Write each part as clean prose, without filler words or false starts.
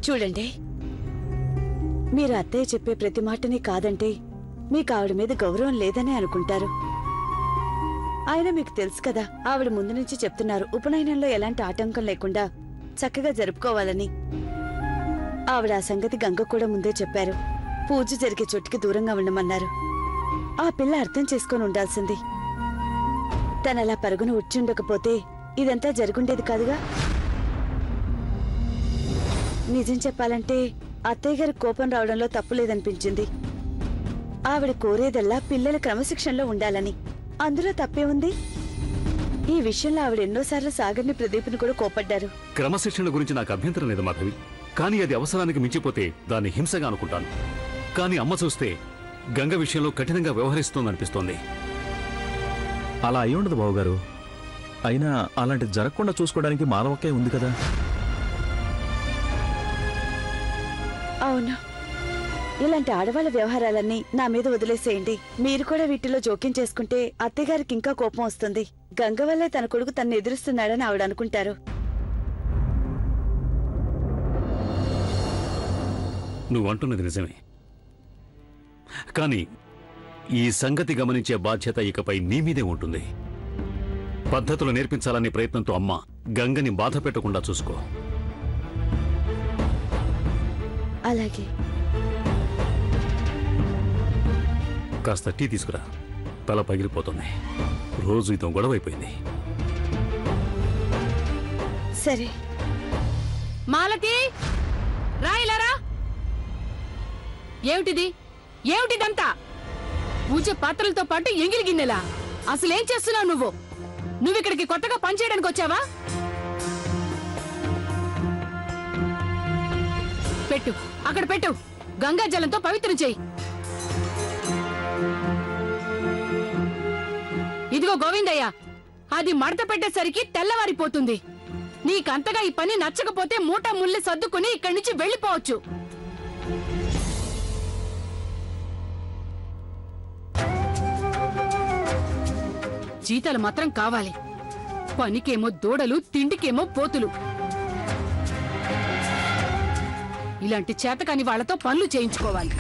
చూడండి, మీరు అత్తయ్య చెప్పే ప్రతి మాటని కాదంటే మీకు ఆవిడ మీద గౌరవం లేదనే అనుకుంటారు. ఆయన మీకు తెలుసు కదా, ఆవిడ ముందు నుంచి చెప్తున్నారు ఉపనయనంలో ఎలాంటి ఆటంకం లేకుండా చక్కగా జరుపుకోవాలని. ఆవిడ ఆ సంగతి గంగ కూడా ముందే చెప్పారు. పూజ జరిగే చోటుకి దూరంగా ఉండమన్నారు. ఆ పిల్ల అర్థం చేసుకొని ఉండాల్సింది. తనలా పరుగున ఉచ్చుండకపోతే ఇదంతా జరుగుండేది కాదుగా. నిజం చెప్పాలంటే అత్తయ్య గారి కోపం రావడంలో తప్పు లేదనిపించింది. ఆవిడ కోరేదల్లా పిల్లల క్రమశిక్షణలో ఉండాలని. అందులో తప్పే ఉంది? ఈ విషయంలో ఆవిడ ఎన్నోసార్లు సాగర్ని ప్రదీప్ని కూడా కోపడ్డారు. క్రమశిక్షణ గురించి నాకు అభ్యంతరం లేదు మాధవి, కానీ అది అవసరానికి మించిపోతే దాన్ని హింసగా అనుకుంటాను. కానీ అమ్మ చూస్తే గంగ విషయంలో కఠినంగా వ్యవహరిస్తోందనిపిస్తోంది. అలా అయి ఉండదు బావగారు. అయినా అలాంటిది జరగకుండా చూసుకోవడానికి మాధవక్కే ఉంది కదా. అవును, ఇలాంటి ఆడవాళ్ళ వ్యవహారాలన్నీ నా మీద వదిలేసేయండి. మీరు కూడా వీటిలో జోక్యం చేసుకుంటే అత్తగారికి ఇంకా కోపం వస్తుంది. గంగ వల్లే తన కొడుకు తన్ను ఎదురుస్తున్నాడని ఆవిడ అనుకుంటారు. నువ్వు అంటున్నది నిజమే, కానీ ఈ సంగతి గమనించే బాధ్యత ఇకపై నీ మీదే ఉంటుంది. పద్ధతులు నేర్పించాలనే ప్రయత్నంతో అమ్మ గంగని బాధ పెట్టకుండా చూసుకో. అలాగే. కాస్త టీ తీసుకురా, తల పగిలిపోతుంది. రోజు ఇదో గొడవైపోయింది. సరే. మాలతి, రాయిలారా. ఏమిటిది? ఏమిటిదంతా? పూజ పాత్రలతో పాటు ఎంగిలి గిన్నెలా? అసలేం చేస్తున్నావు నువ్వు? నువ్విక్కడికి కొత్తగా పనిచేయడానికి వచ్చావా? పెట్టు, అక్కడ పెట్టు. గంగా జలంతో పవిత్రం చెయ్యి. ఇదిగో గోవిందయ్య, అది మడత పెట్టేసరికి తెల్లవారిపోతుంది. నీకంతగా ఈ పని నచ్చకపోతే మూట ముళ్ళి సర్దుకుని ఇక్కడి నుంచి వెళ్ళిపోవచ్చు. జీతాలు మాత్రం కావాలి. పనికేమో దూడలు, తిండికేమో పోతులు. ఇలాంటి చేతకాని వాళ్లతో పనులు చేయించుకోవాలి.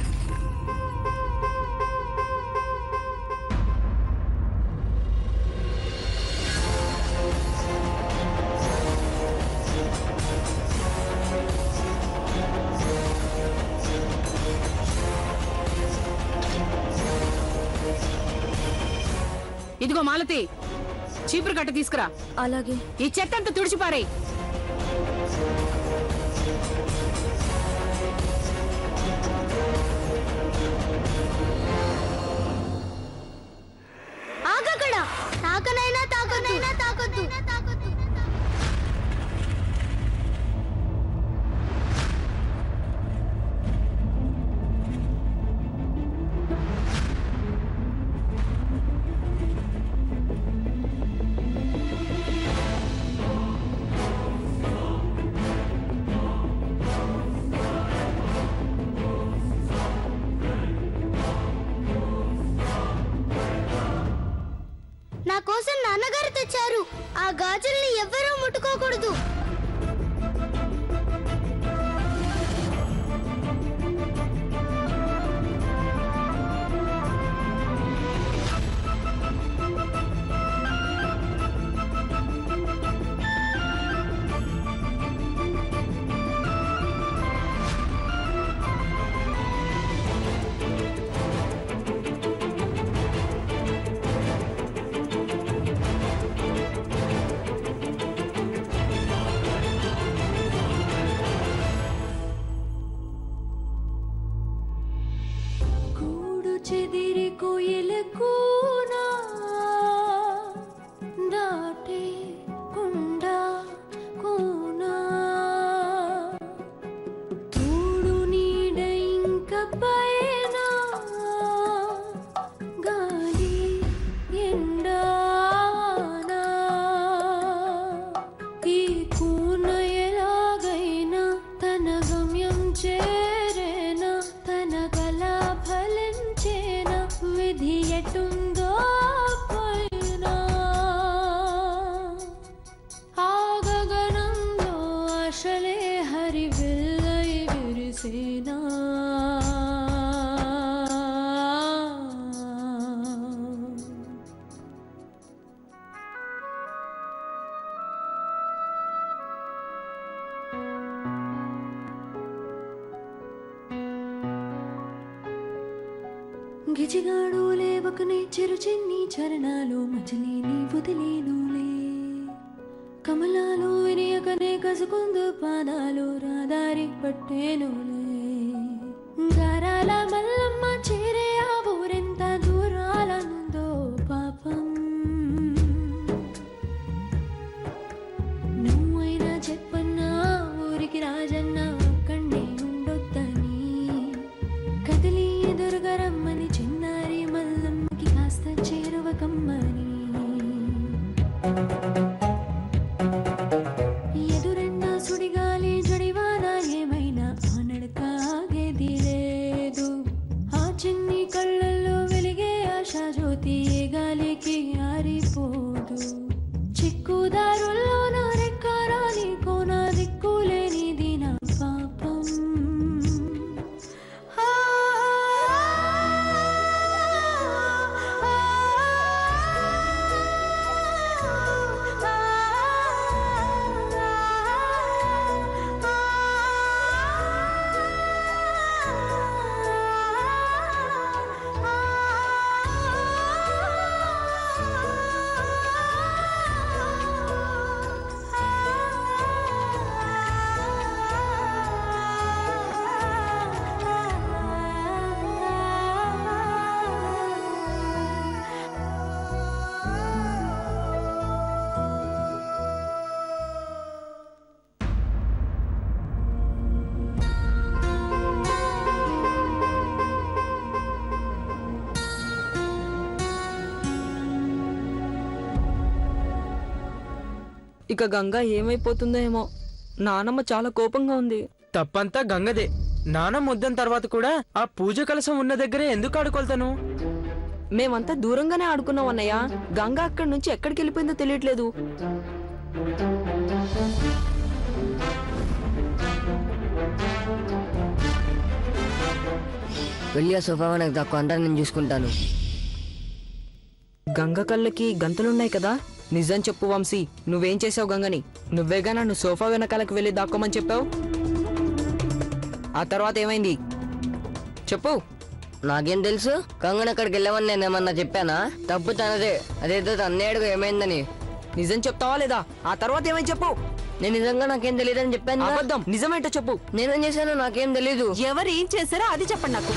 ఇదిగో మాలతి, చీపురు కట్ట తీసుకురా. అలాగే. ఈ చెత్త అంతా తుడిచిపారే. ఆగక్కడ, తాకనైనా తాకనైనా తాకొద్దు. నా కోసం నాన్నగారు తెచ్చారు. ఆ గాజుల్ని ఎవ్వరూ ముట్టుకోకూడదు. చెదిరి కోయల కూనా దాటే కుండా కూనా తోడు నీడ ఇంక పైన గాలి ఎండానా ఈ కూన ఎలాగైనా తన గమ్యం చేరేనా, తన గల ఫలించేనా, విధి ఎటుందో పోయినా. ఆ గగనంలో ఆశలే హరివిల్లై కలిసేనా గిజిగాడు లేవకనే చిరు చిన్ని చరణాలు మజిలీని వదిలేనులే కమలాలు వినియకనే కసుకుందు పాదాలు రాదారి పట్టేనులే గారాల మల్లమ్మ చేరే ఆ ఊరెంత దూరాలనుందో పాపం నువ్వైనా చెప్పన్నా ఊరికి రాజన్న ఒక్కడే ఉండొద్దని కదిలి ఎదురుగరమ్మని చిన్నారి మల్లమ్మకి కాస్త చేరువ కమ్మని ఎదురెన్న సుడిగాలి జడివాన ఏమైనా ఆనడకాగేది లేదు ఆ చిన్ని కళ్ళల్లో వెలిగే ఆశా జ్యోతి ఏ గాలికి ఆరిపోదు చిక్కుదారుల్లో నా రెక్కారాని కోన దిక్కులేనిది నా పాపం ఇక గంగ ఏమైపోతుందో ఏమో. నానమ్మ చాలా కోపంగా ఉంది. తప్పంతా గంగదే. నానమ్మ వద్దని తర్వాత కూడా ఆ పూజ కలశం ఉన్న దగ్గరే ఎందుకు ఆడుకొల్తాను? మేమంతా దూరంగానే ఆడుకున్నాం అన్నయ్య. గంగ అక్కడి నుంచి ఎక్కడికి వెళ్ళిపోయిందో తెలియట్లేదు. వెళ్ళి ఆ సోఫా నాకు తక్కువ అంతా నేను చూసుకుంటాను. గంగ కళ్ళకి గంతలున్నాయి కదా. నిజం చెప్పు వంశీ, నువ్వేం చేసావు గంగని? నువ్వేగా నన్ను సోఫా వెనకాలకు వెళ్ళి దాక్కోమని చెప్పావు. ఆ తర్వాత ఏమైంది చెప్పు. నాకేం తెలుసు? గంగని అక్కడికి వెళ్ళామని నేను ఏమన్నా చెప్పానా? తప్పు తనదే. అదేదో తన్నేడుగు ఏమైందని. నిజం చెప్తావా లేదా? ఆ తర్వాత ఏమైంది చెప్పు. నేను నిజంగా నాకేం తెలియదని చెప్పాను. అబద్ధం. నిజమేంటో చెప్పు. నేనేం చేశానో నాకేం తెలీదు. ఎవరు ఏం చేశారో అది చెప్పండి నాకు.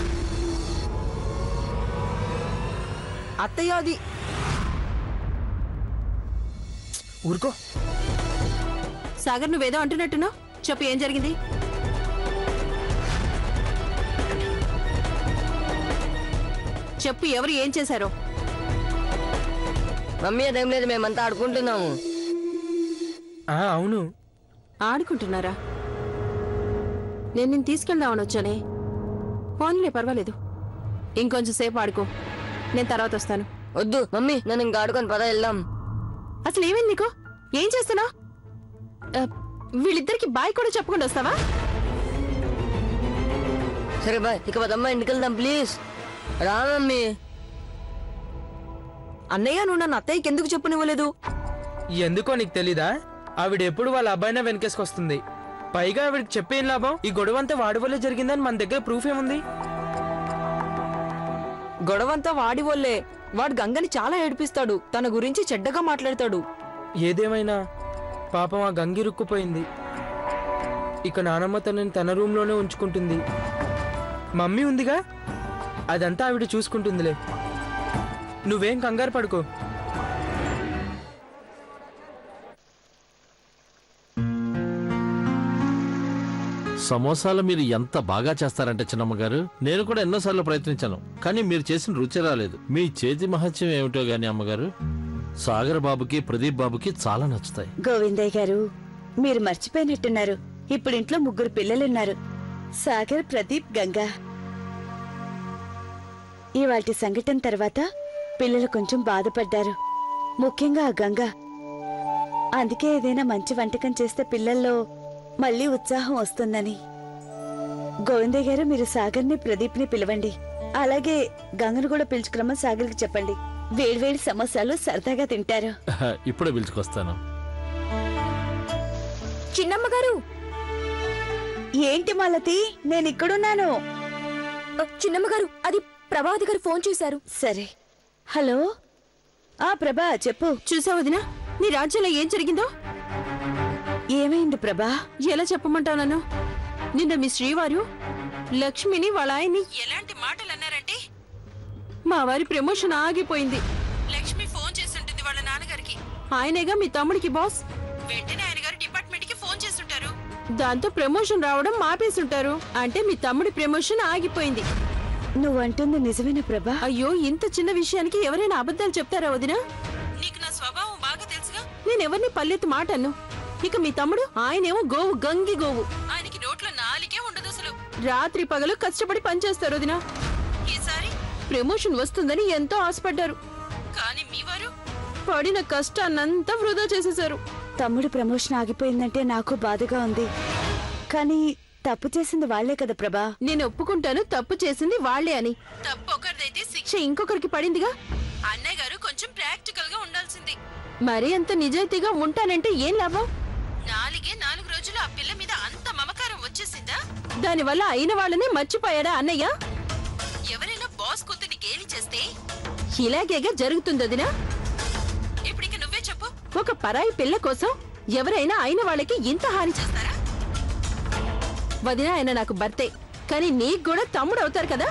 అత్తయ్య అది ఊరుకో. సాగర్ నువ్వేదో అంటున్నట్టున్నావు. చెప్పు ఏం జరిగింది? చెప్పు ఎవరు ఏం చేశారో. మమ్మీ అదేం లేదు, మేమంతా ఆడుకుంటున్నాము. అవును. ఆడుకుంటున్నారా? నేను నిన్ను తీసుకెళ్దామని వచ్చానే. ఫోన్లే పర్వాలేదు, ఇంకొంచెం సేపు ఆడుకో, నేను తర్వాత వస్తాను. వద్దు మమ్మీ, నన్ను ఇంకా ఆడుకొని పద వెళ్దాం. అసలు ఏమైంది నీకు? ఏం చేస్తున్నావు? వీళ్ళిద్దరికి బాయ్ కూడా చెప్పకుండా వస్తావా? సరే బాయ్, ఇక పదమ్మా ఇంటికి వెళ్దాం ప్లీజ్. రా మమ్మీ. అన్నయ్య నువ్వు నన్ను అత్తయ్యకి ఎందుకు చెప్పనివ్వలేదు? ఎందుకో నీకు తెలీదా? ఆవిడ ఎప్పుడు వాళ్ళ అబ్బాయినే వెనకేసుకొస్తుంది. పైగా ఆవిడకి చెప్పేం లాభం? ఈ గొడవంతా వాడి వల్లే జరిగిందని మన దగ్గర ప్రూఫ్ ఏముంది? గొడవంతా వాడి వల్లే. వాడు గంగని చాలా ఏడిపిస్తాడు, తన గురించి చెడ్డగా మాట్లాడతాడు. ఏదేమైనా పాపం ఆ గంగి రుక్కుపోయింది. ఇక నానమ్మ తనని తన రూమ్లోనే ఉంచుకుంటుంది. మమ్మీ ఉందిగా, అదంతా ఆవిడ చూసుకుంటుందిలే. నువ్వేం కంగారు పడుకో. సమోసాలు మీరు ఎంత బాగా చేస్తారంటే చిన్నమ్మగారు, నేను కూడా ఎన్నోసార్లు ప్రయత్నించాను, కానీ మీరు చేసిన రుచి రాలేదు. మీ చేతి మహత్యం ఏమిటో గాని అమ్మగారు, సాగర్ బాబుకి ప్రదీప్ బాబుకి చాలా నచ్చుతాయి. గోవిందయ్య గారు, మీరు మర్చిపోయినట్టున్నారు. ఇప్పుడు ఇంట్లో 3 పిల్లలున్నారు. సాగర్, ప్రదీప్, గంగా. ఇవాల్టి సంఘటన తర్వాత పిల్లలు కొంచెం బాధపడ్డారు, ముఖ్యంగా ఆ గంగా. అందుకే ఏదైనా మంచి వంటకం చేస్తే పిల్లల్లో మళ్ళీ ఉత్సాహం వస్తుందని. గోవిందయ్య గారు, మీరు సాగర్ని ప్రదీప్ని పిలవండి. అలాగే గంగను కూడా పిలుచుకురమ్మని సాగర్కి చెప్పండి. వేడివేడి సమోసాలు సరదాగా తింటారు. ఇప్పుడే పిలుచుకొస్తాను. చిన్నమ్మ గారు. ఏంటి మాలతి, నేను ఇక్కడున్నాను. చిన్నమ్మ గారు, అది ప్రభావతి గారు ఫోన్ చేశారు. సరే. హలో. ప్రభా చెప్పు. చూసావు వదినా, నీ రాజ్యంలో ఏం జరిగిందో? ఏమైంది ప్రభా? ఎలా చెప్పమంటావు నన్ను? నిన్న మీ శ్రీవారు లక్ష్మిని వాళ్ళ ఆయన్ని ఎలాంటి మాటలు అన్నారంటే, మా వారి ప్రమోషన్ ఆగిపోయింది. లక్ష్మి ఫోన్ చేస్తుంటుంది వాళ్ళ నాన్నగారికి. ఆయనేగా మీ తమ్ముడికి బాస్. వెంటనే ఆయన గారు డిపార్ట్మెంట్ కి ఫోన్ చేస్తుంటారు. దాంతో ప్రమోషన్ రావడం ఆపేస్తుంటారు. అంటే మీ తమ్ముడి ప్రమోషన్ ఆగిపోయింది. నువ్వంటుంది నిజమేనా ప్రభా? అయ్యో, ఇంత చిన్న విషయానికి ఎవరైనా అబద్ధాలు చెప్తారా వదినా? నీకు నా స్వభావం బాగా తెలుసుగా. నేనెవరిని పల్లెత్తి మాట అన్ను. ఇక మీ తమ్ముడు, ఆయనేమో గోవు, గంగి గోవు. ఆయనకి నోట్లో నాలికే ఉండదు అసలు. రాత్రి పగలు కష్టపడి పనిచేస్తారు వదినా. ఈసారి ప్రమోషన్ వస్తుందని ఎంతో ఆశపడ్డారు. కానీ మీ వారు పడిన కష్టాన్నంతా వృధా చేసేశారు. తమ్ముడు ప్రమోషన్ ఆగిపోయిందంటే నాకు బాధగా ఉంది. కానీ తప్పు చేసింది వాళ్లే కదా ప్రభా. నేను ఒప్పుకుంటాను తప్పు చేసింది వాళ్లే అని. తప్పు ఒకరిదైతే శిక్ష ఇంకొకరికి పడిందిగా. అన్నయ్య గారు కొంచెం ప్రాక్టికల్ గా ఉండాల్సింది. మరీ అంత నిజాయితీగా ఉంటానంటే ఏం లాభం? 4 రోజులు ఆ పిల్ల మీద అంత మమకారం వచ్చేసిందా? దానివల్ల అయిన వాళ్ళనే మర్చిపోయాడా అన్నయ్య? ఎవరైనా బాస్ కూతుర్ని గేలి చేస్తే ఇలాగేగా జరుగుతుందదినా? ఇప్పటికి నువ్వే చెప్పు. ఒక పరాయి పిల్ల కోసం ఎవరైనా అయిన వాళ్ళకి ఇంత హాని చేస్తారా? వదిన, ఆయన నాకు భర్తే, కానీ నీకు కూడా తమ్ముడు అవుతారు కదా.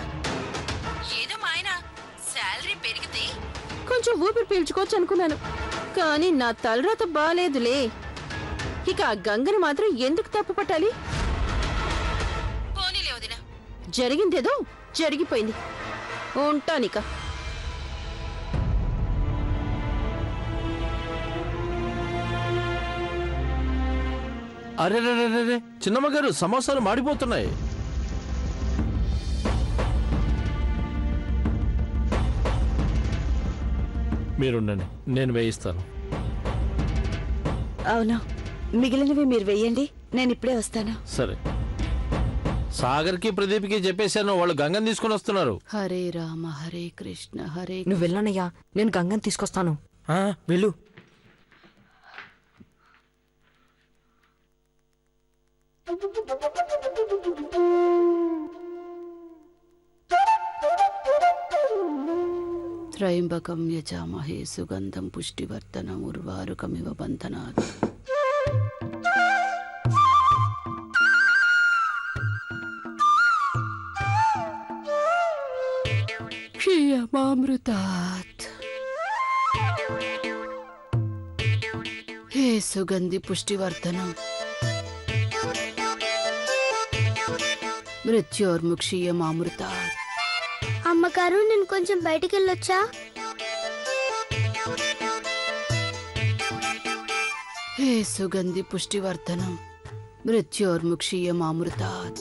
ఏదో మా ఆయన శాలరీ పెరిగితే కొంచెం ఊపిరి పీల్చుకోవచ్చు అనుకున్నాను. కానీ నా తలరాత బాలేదులే. ఇక ఆ గంగను మాత్రం ఎందుకు తప్పు పట్టాలి? పోనీలే వదిన, జరిగిందేదో జరిగిపోయింది. ఉంటానిక. అరే చిన్నమ్మ గారు, సమోసాలు మాడిపోతున్నాయి. మీరుండండి, నేను వేయిస్తాను. అవును, మిగిలినవి మీరు వెయ్యండి, నేను ఇప్పుడే వస్తాను. సరే. సాగర్కి ప్రదీప్కి చెప్పేశాను, వాళ్ళు గంగని తీసుకుని వస్తున్నారు. హరే రామ హరే కృష్ణ హరే. నువ్వు వెళ్ళనయ్యా, నేను గంగని తీసుకొస్తాను. వెళ్ళు. త్రయంబకం యజామహే సుగంధం పుష్టివర్ధనం ఉర్వారుకమివ బంధనాత్. క్షయమామృతాత్. హే సుగంధి పుష్టివర్ధనం మృత్యోర్ముక్షీయమామృతాత్. అమ్మగారు, నేను కొంచెం బయటికి వెళ్ళొచ్చా? హే సుగంధి పుష్టివర్ధనం మృత్యోర్ముక్షీయమామృతాత్.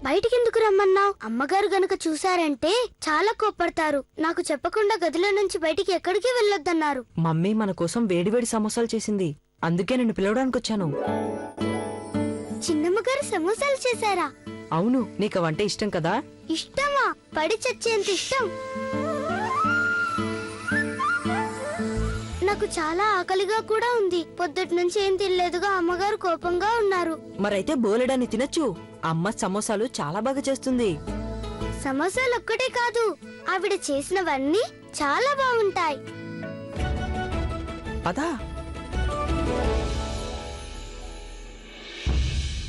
బయటికెందుకు రమ్మన్నావు? అమ్మగారు గనక చూశారంటే చాలా కోపడతారు. నాకు చెప్పకుండా గదిలో నుంచి బయటికి ఎక్కడికి వెళ్ళొద్దన్నారు. మమ్మీ మన కోసం వేడివేడి సమోసాలు చేసింది, అందుకే నిన్ను పిలవడానికి వచ్చాను. చిన్నమ్మగారు సమోసాలు చేశారా? అవును, నీకు వంట ఇష్టం కదా. ఇష్టమా? పడి చచ్చేంత ఇష్టం. నాకు చాలా ఆకలిగా కూడా ఉంది. పొద్దుటి నుంచి ఏం తినలేదుగా. అమ్మగారు కోపంగా ఉన్నారు. మరైతే బోలెడని తినచ్చు. అమ్మ సమోసాలు చాలా బాగా చేస్తుంది. సమోసాలు ఒక్కటే కాదు, ఆవిడ చేసినవన్నీ చాలా బాగుంటాయి. పదా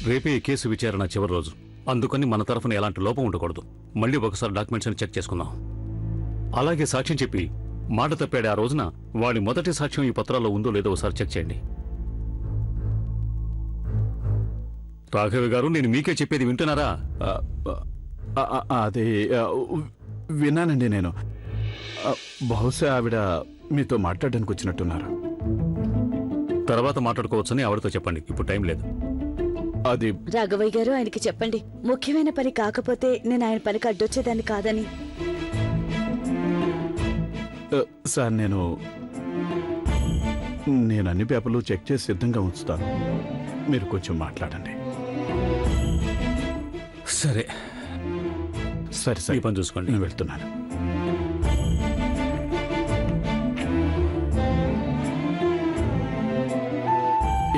రేపే ఈ కేసు విచారణ చివరి రోజు, అందుకని మన తరఫున ఎలాంటి లోపం ఉండకూడదు. మళ్ళీ ఒకసారి డాక్యుమెంట్స్ చెక్ చేసుకుందాం. అలాగే సాక్ష్యం చెప్పి మాట తప్పాడు ఆ రోజున వాడి మొదటి సాక్ష్యం ఈ పత్రాల్లో ఉందో లేదో ఒకసారి చెక్ చేయండి. రాఘవ గారు, నేను మీకే చెప్పేది వింటున్నారా? అది విన్నానండి. నేను బహుశా ఆవిడ మీతో మాట్లాడడానికి వచ్చినట్టున్నారు. తర్వాత మాట్లాడుకోవచ్చని ఆవిడతో చెప్పండి, ఇప్పుడు టైం లేదు. అది రాఘవయ్య గారు, ఆయనకి చెప్పండి, ముఖ్యమైన పని కాకపోతే నేను ఆయన పనికి అడ్డొచ్చేదాన్ని కాదని. సార్, నేను అన్ని పేపర్లు చెక్ చేసి సిద్ధంగా ఉంచుతాను. మీరు కొంచెం మాట్లాడండి. సరే సరే సరే, ఈ పని చూసుకోండి. నేను వెళ్తున్నాను.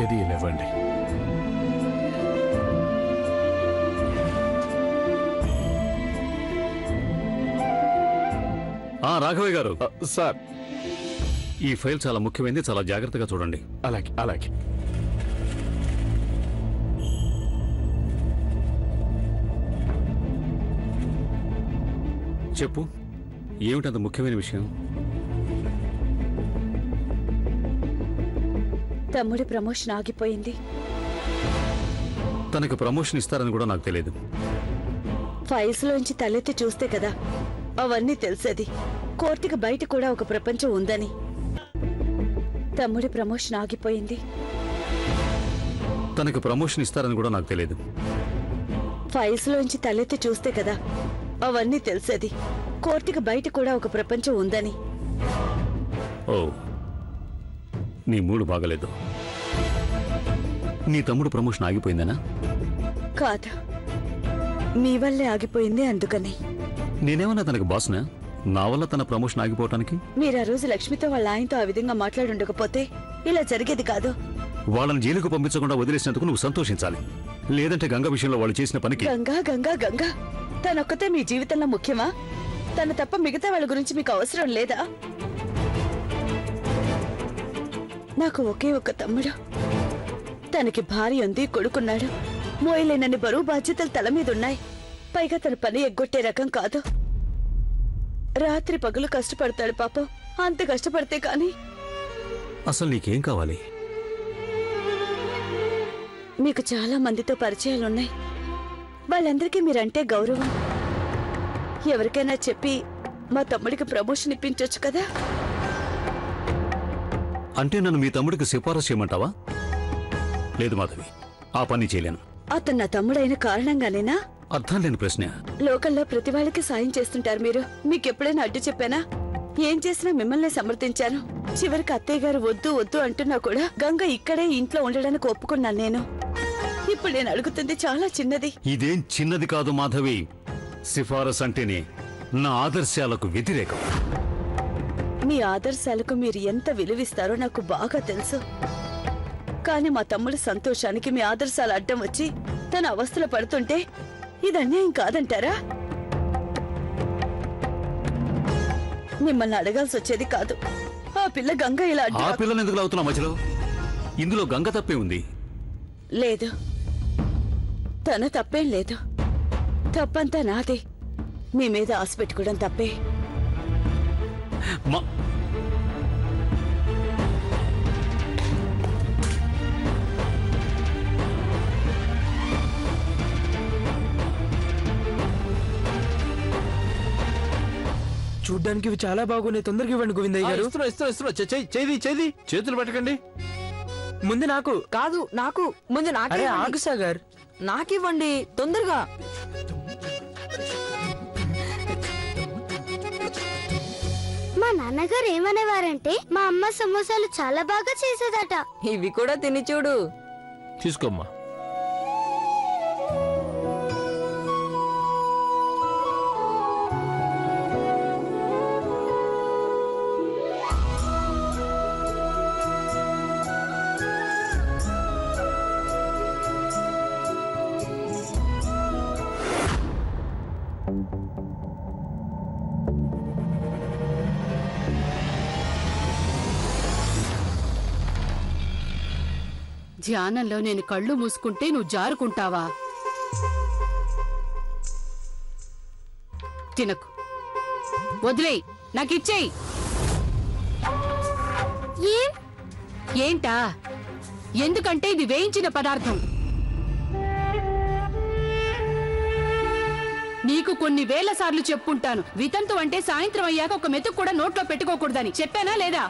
ఏది లేవండి. రాఘవయ్య గారు, సార్, ఈ ఫైల్ చాలా ముఖ్యమైనది, చాలా జాగ్రత్తగా చూడండి. అలాగే అలాగే. చెప్పు, ఏమిటంత ముఖ్యమైన విషయం? తమ్ముడి ప్రమోషన్ ఆగిపోయింది. తనకు ప్రమోషన్ ఇస్తారని కూడా నాకు తెలియదు. ఫైల్స్ లోంచి తలెత్తి చూస్తే కదా అవన్నీ తెలిసేది. కోర్టుకి బయట కూడా ఒక ప్రపంచం ఉందని. తమ్ముడి ప్రమోషన్ ఆగిపోయింది. తనకు ప్రమోషన్ ఇస్తారని కూడా నాకు తెలియదు. ఫైల్స్ లోంచి తలెత్తి చూస్తే కదా అవన్నీ తెలిసేది. కోర్టుకి బయట కూడా ఒక ప్రపంచం ఉందని. ఓ, నీ మూడు బాగలేదు. నీ తమ్ముడు ప్రమోషన్ ఆగిపోయిందనా? కాదు, మీ వల్లే ఆగిపోయింది, అందుకని. నేనేమన్నా తనకు బాస్నా? నా వల్ల తన ప్రమోషన్ ఆగిపోవటానికి? మీరు ఆ రోజు లక్ష్మితో వాళ్ళ ఆయనతో ఆ విధంగా మాట్లాడుండకపోతే ఇలా జరిగేది కాదు. వాళ్ళని జైలుకు పంపించకుండా వదిలేసినందుకు నువ్వు సంతోషించాలి. లేదంటే గంగ విషయంలో వాళ్ళు చేసిన పనికి. గంగా గంగా గంగా తనొక్కతే మీ జీవితంలో ముఖ్యమా? తన తప్ప మిగతా వాళ్ళ గురించి మీకు అవసరం లేదా? నాకు ఒకే ఒక తమ్ముడు. తనకి భార్య ఉంది, కొడుకున్నాడు. మోయలేనన్ని బరువు బాధ్యతలు తల మీద ఉన్నాయి. పైగా తన పని ఎగ్గొట్టే రకం కాదు. రాత్రి పగలు కష్టపడతాడు పాపం. అంత కష్టపడితే కాని. అసలు నీకేం కావాలి? మీకు చాలా మందితో పరిచయాలున్నాయి. వాళ్ళందరికీ మీరంటే గౌరవం. ఎవరికైనా చెప్పి మా తమ్ముడికి ప్రమోషన్ ఇప్పించొచ్చు కదా. అంటే నన్ను మీ తమ్ముడికి సిఫారసు చేయమంటావా? లేదు మాధవి, ఆ పని చేయలేను. అతను నా తమ్ముడైన కారణంగానేనా? అర్థం లేని ప్రశ్న. లోకల్లో ప్రతి వాళ్ళకి సాయం చేస్తుంటారు మీరు. మీకెప్పుడైనా అడ్డు చెప్పానా? ఏం చేసినా మిమ్మల్ని సమర్థించాను. చివరికి అత్తయ్య గారు వద్దు వద్దు అంటున్నా కూడా గంగ ఇక్కడే ఇంట్లో ఉండడానికి ఒప్పుకున్నాను నేను. ఇప్పుడు నేను అడుగుతుంది చాలా చిన్నది. ఇదేం చిన్నది కాదు మాధవి. సిఫారసు అంటేనే నా ఆదర్శాలకు వ్యతిరేకం. మీ ఆదర్శాలకు మీరు ఎంత విలువిస్తారో నాకు బాగా తెలుసు. కానీ మా తమ్ముడు సంతోషానికి మీ ఆదర్శాలు అడ్డం వచ్చి తన అవస్థలు పడుతుంటే ఇది అన్యాయం కాదంటారా? మిమ్మల్ని అడగాల్సి వచ్చేది కాదు. ఆ పిల్ల గంగ ఇలా ఆ పిల్లని ఎందుకు అవుతున్నా మధ్యలో? ఇందులో గంగ తప్పే ఉంది. లేదు, తన తప్పేం లేదు. తప్పంతా నాదే. మీ మీద ఆశ పెట్టుకోవడం తప్పే. చూడ్డానికి ఇవి చాలా బాగున్నాయి. తొందరగా ఇవ్వండి గోవిందయ్య గారు. చేతులు పెట్టకండి. ముందు నాకు కాదు, నాకు ముందు నాకే. ఆగు సాగర్, నాకివ్వండి తొందరగా. మా నాన్నగారు ఏమనేవారంటే మా అమ్మ సమోసాలు చాలా బాగా చేసేదట. ఇవి కూడా తిని చూడు. తీసుకోమ్మా. ధ్యానంలో నేను కళ్ళు మూసుకుంటే నువ్వు జారుకుంటావా? తినకు, వదిలేయ్, నాకిచ్చేయి. ఏంటా? ఎందుకంటే ఇది వేయించిన పదార్థం. నీకు కొన్ని వేల సార్లు చెప్పుంటాను, వితంతు అంటే సాయంత్రం అయ్యాక ఒక మెతుకు కూడా నోట్లో పెట్టుకోకూడదని. చెప్పానా లేదా?